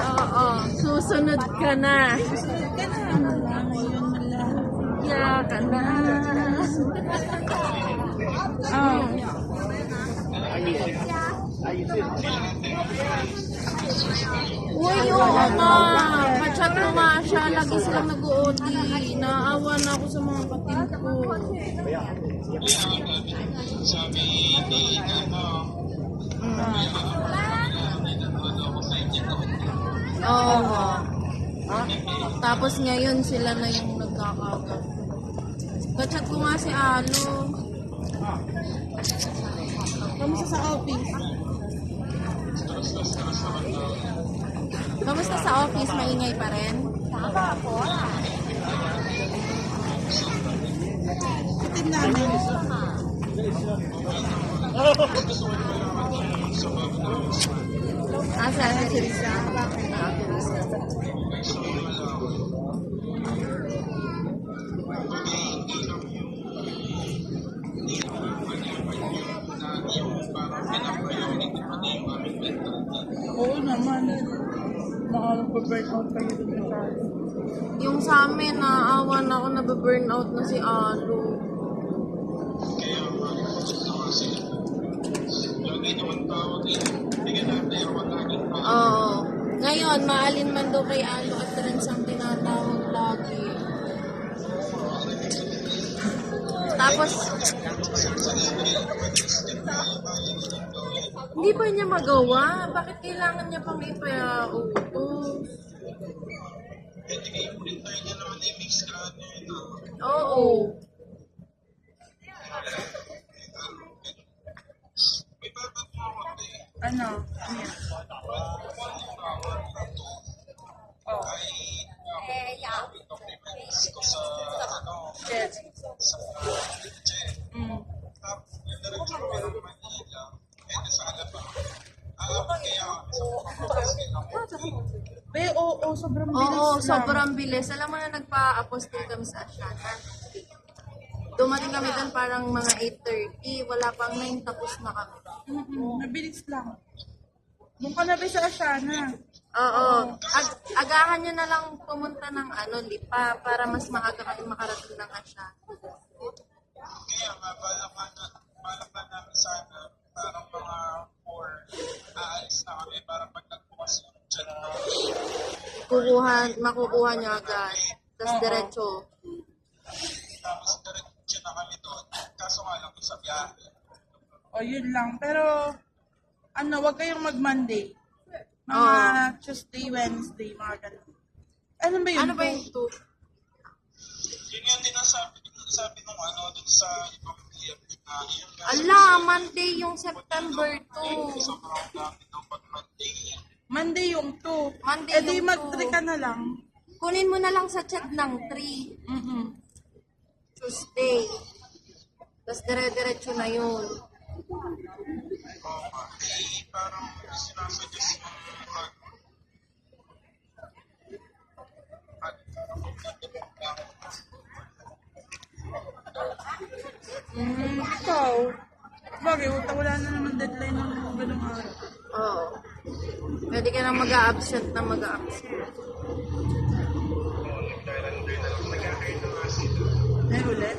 Oo, susunod ka na. Ya ka na. Oh. Uy, oo nga. Machat mo nga siya. Lagi silang nag-OT. Naawa na ako sa mga katim ko. Oo. Tapos ngayon sila na yung nagkakagat. Kachat ko nga si Alo. Kamusta sa office? Kamusta sa office? Maingay pa rin? Kutin namin. Asa na siya? Bakit na ako siya? Oo naman. Nakakapag-burnout kayo dun sa Yung sa amin, naawa na ako, nabe-burnout na si Alo. Oo. Ngayon, maalin man daw kay Alo at rin siyang tinatawag lagi. Tapos, hindi pa niya magawa. Bakit kailangan niya pang ipa-utos? Oo. ano? Yes. Oo, sobrang bilis Oo, lang. sobrang bilis. Alam mo na nagpa-apostle kami sa Asiana. Dumating kami doon parang mga 8:30. Wala pang 9, tapos na kami. Mabilis lang. Doon ka na ba sa Asiana? Oo. Agahan nyo na lang pumunta ng Lipa para mas maaga kayo makarating ng Asiana. Kaya nga, balak na namin sana, parang mga 4, aalis na kami para pag nagbukas yung dyan Makukuha nyo agad. Tapos diretso. tapos diretso na kami doon. Kaso nga lang sa biyahe. O, yun lang. Pero, wag kayong mag-Monday. Mga Tuesday, Wednesday, mga ganun. Ano ba yun? Ano ba yung 2? Yun nga din ang sabi nung dun sa ibang year na yun nga. Ala, Monday yung September 2. Sobrang dami daw pag Monday. Monday yung 2. Monday Di yung mag-3 2. ka na lang. Kunin mo na lang sa chat ng 3. Tuesday. Tapos dire-diretso na yun. Parang sinasuggest yung Ikaw. Bagay, wala na naman deadline ng ganung araw. Oo. Pwede ka na mag-a-absent na mag-a-absent. May ulit?